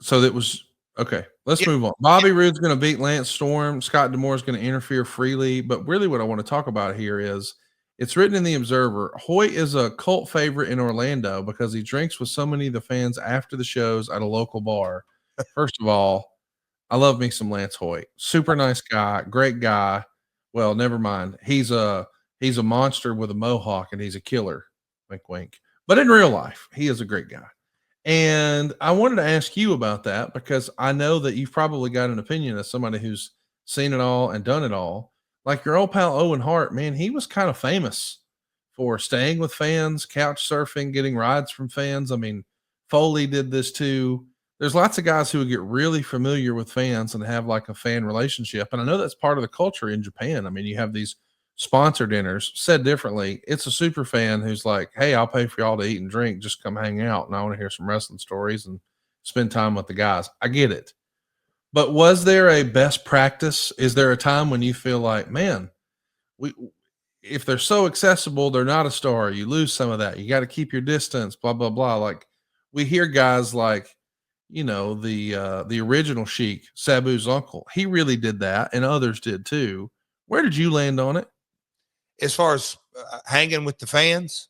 So that was okay. Let's Yeah, move on. Bobby Roode's going to beat Lance Storm. Scott D'Amore is going to interfere freely. But really, what I want to talk about here is it's written in the Observer. Hoyt is a cult favorite in Orlando because he drinks with so many of the fans after the shows at a local bar. First of all, I love me some Lance Hoyt. Super nice guy, great guy. Well, never mind. He's a monster with a mohawk and he's a killer. Wink, wink. But in real life, he is a great guy. And I wanted to ask you about that because I know that you've probably got an opinion as somebody who's seen it all and done it all. Like your old pal Owen Hart, man, he was kind of famous for staying with fans, couch surfing, getting rides from fans. I mean, Foley did this too. There's lots of guys who would get really familiar with fans and have like a fan relationship. And I know that's part of the culture in Japan. I mean, you have these sponsor dinners. Said differently, it's a super fan who's like, hey, I'll pay for y'all to eat and drink, just come hang out and I want to hear some wrestling stories and spend time with the guys. I get it. But was there a best practice? Is there a time when you feel like, man, we if they're so accessible, they're not a star, you lose some of that, you got to keep your distance, blah blah blah. Like we hear guys like, the original Sheik, Sabu's uncle, he really did that and others did too. Where did you land on it? as far as hanging with the fans.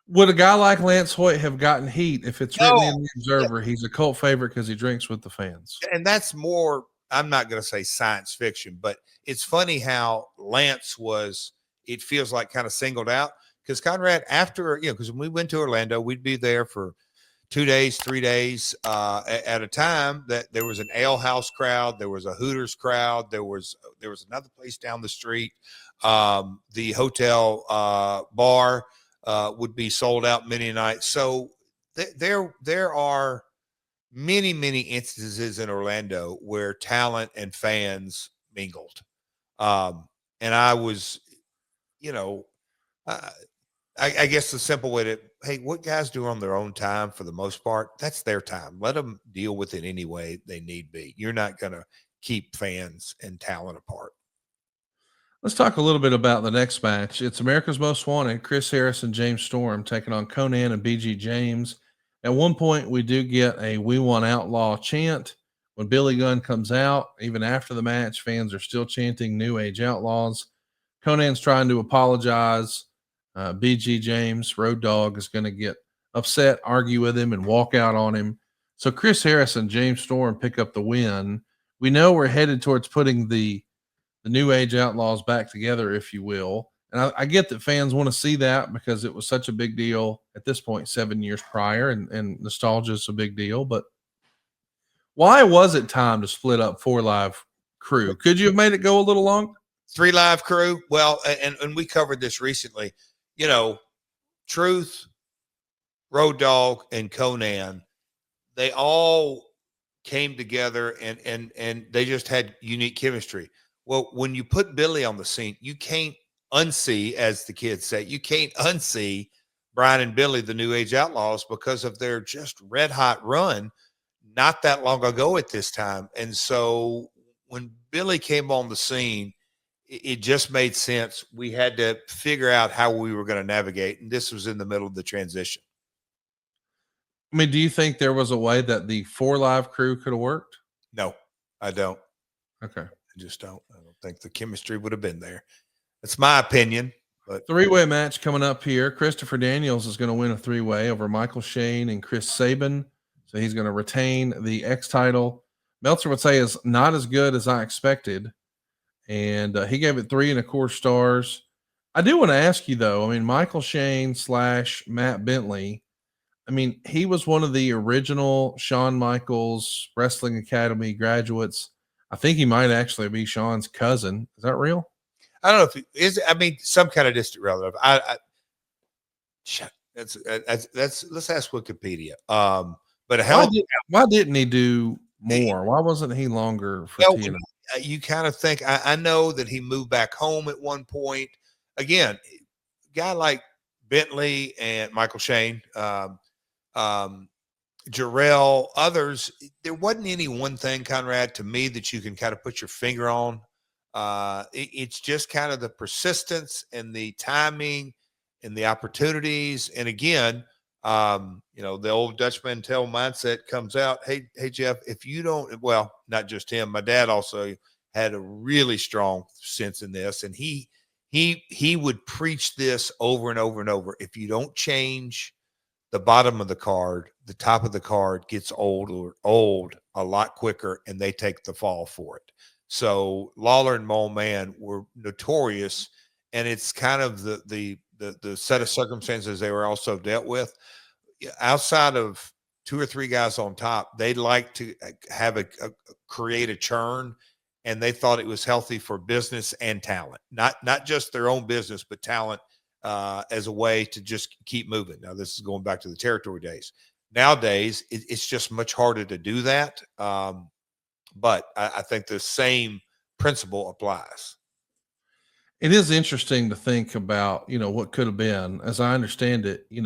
Would a guy like Lance Hoyt have gotten heat if it's written No, in the Observer? He's a cult favorite because he drinks with the fans. and that's more. I'm not going to say science fiction, but it's funny how Lance was. It feels like kind of singled out because Conrad, after because when we went to Orlando, we'd be there for 2 days, 3 days at a time. That there was an ale house crowd, there was a Hooters crowd, there was another place down the street. The hotel bar would be sold out many nights. So there are many instances in Orlando where talent and fans mingled. And I was, you know, uh, I guess the simple way to, hey, what guys do on their own time for the most part, that's their time. Let them deal with it any way they need be. You're not going to keep fans and talent apart. Let's talk a little bit about the next match. It's America's Most Wanted, Chris Harris and James Storm taking on Conan and BG James. At one point, we do get a "We Want Outlaw" chant when Billy Gunn comes out. Even after the match, fans are still chanting "New Age Outlaws." Conan's trying to apologize. BG James, Road Dogg, is going to get upset, argue with him, and walk out on him. So Chris Harris and James Storm pick up the win. We know we're headed towards putting the New Age Outlaws back together, if you will. And I get that fans want to see that because it was such a big deal at this point, 7 years prior, and nostalgia is a big deal. But why was it time to split up 4 Live crew? Could you have made it go a little long? 3 Live Crew. Well, and we covered this recently. You know, Truth, Road Dogg, and Conan, they all came together and they just had unique chemistry. Well, when you put Billy on the scene, you can't unsee, as the kids say, you can't unsee Brian and Billy, the New Age Outlaws, because of their just red hot run not that long ago at this time. And so when Billy came on the scene, it just made sense. We had to figure out how we were going to navigate. And this was in the middle of the transition. I mean, do you think there was a way that the 4 Live crew could have worked? No, I don't. Okay. I just don't. I don't think the chemistry would have been there. That's my opinion. But Three-way match coming up here. Christopher Daniels is going to win a three-way over Michael Shane and Chris Sabin. So he's going to retain the X title. Meltzer would say is not as good as I expected. And he gave it 3.25 stars. I do want to ask you, though, I mean, Michael Shane / Matt Bentley, I mean, he was one of the original Shawn Michaels Wrestling Academy graduates. I think he might actually be Shawn's cousin. Is that real? I don't know if it is. I mean, some kind of distant relative. That's let's ask Wikipedia. But a hell, Why didn't he do more? Why wasn't he longer for well, TNA? you kind of think. I know that he moved back home at one point. Again, guy like Bentley and Michael Shane, Jarrell, others. There wasn't any one thing, Conrad, to me that you can kind of put your finger on. It's just kind of the persistence and the timing and the opportunities. And again, The old Dutchman tell mindset comes out. Hey, Jeff, if you don't, well, not just him, my dad also had a really strong sense in this. And he would preach this over and over and over. If you don't change the bottom of the card, the top of the card gets old a lot quicker, and they take the fall for it. So Lawler and Mole Man were notorious, and it's kind of the set of circumstances they were also dealt with. Outside of 2 or 3 guys on top, they'd like to have create a churn, and they thought it was healthy for business and talent, not just their own business, but talent as a way to just keep moving. Now, this is going back to the territory days. Nowadays, it's just much harder to do that. But I think the same principle applies. It is interesting to think about, what could have been. As I understand it, he's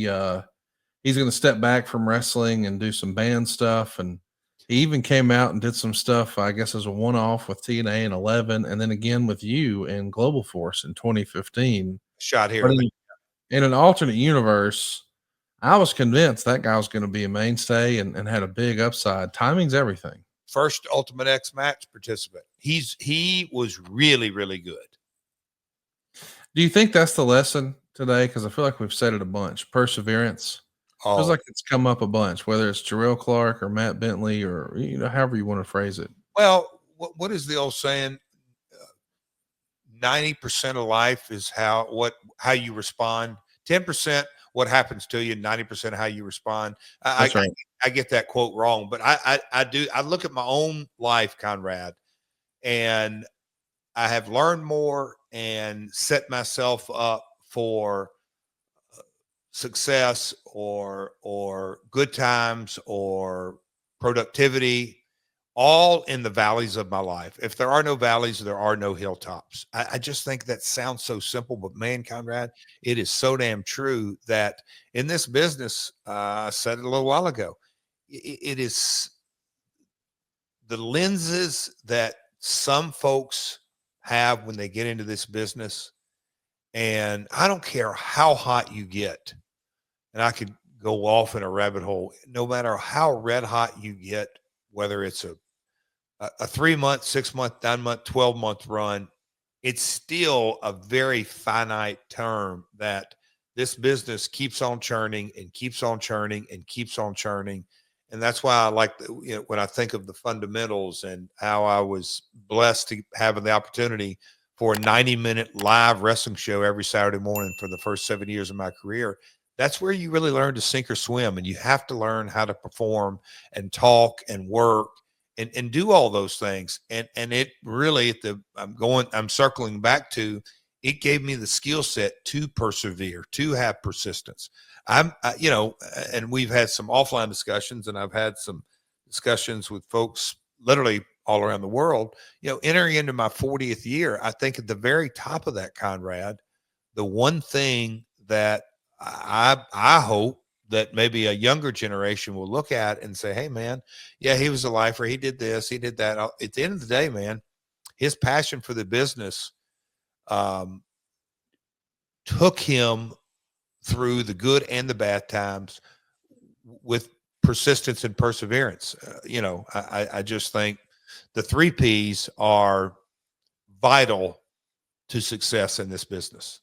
going to step back from wrestling and do some band stuff. And he even came out and did some stuff, I guess, as a one-off with TNA in 11, and then again with you in Global Force in 2015. Shot here. In an alternate universe, I was convinced that guy was going to be a mainstay and had a big upside. Timing's everything. First Ultimate X match participant. He was really, really good. Do you think that's the lesson today? Because I feel like we've said it a bunch. Perseverance. Feels like it's come up a bunch, whether it's Jarrell Clark or Matt Bentley or however you want to phrase it. Well, what is the old saying? 90% of life is how you respond. 10% what happens to you. 90% how you respond. That's right. I get that quote wrong, but I look at my own life, Conrad, and I have learned more and set myself up for success or good times or productivity, all in the valleys of my life. If there are no valleys, there are no hilltops. I just think that sounds so simple, but man, Conrad, it is so damn true that in this business, I said it a little while ago, it is the lenses that some folks have when they get into this business. And I don't care how hot you get, and I could go off in a rabbit hole, no matter how red hot you get, whether it's a 3-month, 6-month, 9-month, 12-month run, it's still a very finite term that this business keeps on churning and keeps on churning and keeps on churning. And that's why I like, when I think of the fundamentals and how I was blessed to have the opportunity for a 90-minute live wrestling show every Saturday morning for the first 7 years of my career. That's where you really learn to sink or swim, and you have to learn how to perform and talk and work and do all those things. And it really, I'm circling back to, it gave me the skill set to persevere, to have persistence. And we've had some offline discussions, and I've had some discussions with folks literally all around the world, entering into my 40th year. I think at the very top of that, Conrad, the one thing that I hope that maybe a younger generation will look at and say, hey man, yeah, he was a lifer. He did this, he did that. At the end of the day, man, his passion for the business took him through the good and the bad times with persistence and perseverance. I just think the 3 Ps are vital to success in this business.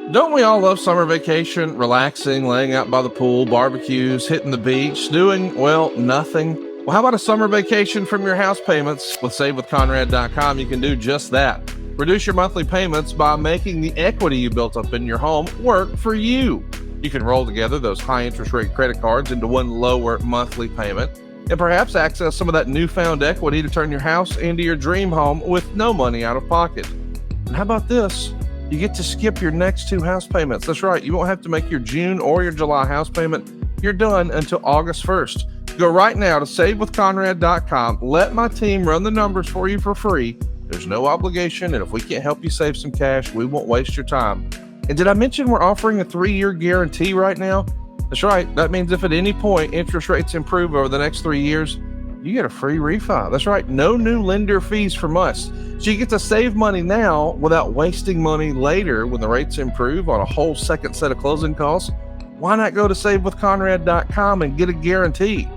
Don't we all love summer vacation, relaxing, laying out by the pool, barbecues, hitting the beach, doing, well, nothing? Well, how about a summer vacation from your house payments? With SaveWithConrad.com, you can do just that. Reduce your monthly payments by making the equity you built up in your home work for you. You can roll together those high interest rate credit cards into one lower monthly payment, and perhaps access some of that newfound equity to turn your house into your dream home with no money out of pocket. And how about this? You get to skip your next 2 house payments. That's right. You won't have to make your June or your July house payment. You're done until August 1st. Go right now to SaveWithConrad.com. Let my team run the numbers for you for free. There's no obligation, and if we can't help you save some cash, we won't waste your time. And did I mention we're offering a 3-year guarantee right now? That's right. That means if at any point interest rates improve over the next 3 years, you get a free refi. That's right. No new lender fees from us. So you get to save money now without wasting money later when the rates improve on a whole second set of closing costs. why not go to savewithconrad.com and get a guarantee?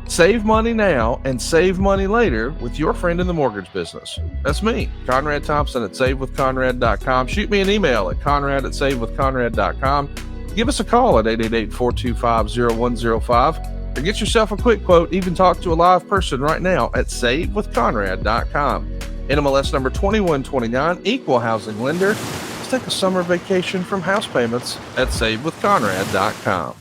Save money now and save money later with your friend in the mortgage business. That's me, Conrad Thompson at savewithconrad.com. Shoot me an email at conrad@savewithconrad.com. Give us a call at 888-425-0105 or get yourself a quick quote. Even talk to a live person right now at savewithconrad.com. NMLS number 2129, equal housing lender. Let's take a summer vacation from house payments at savewithconrad.com.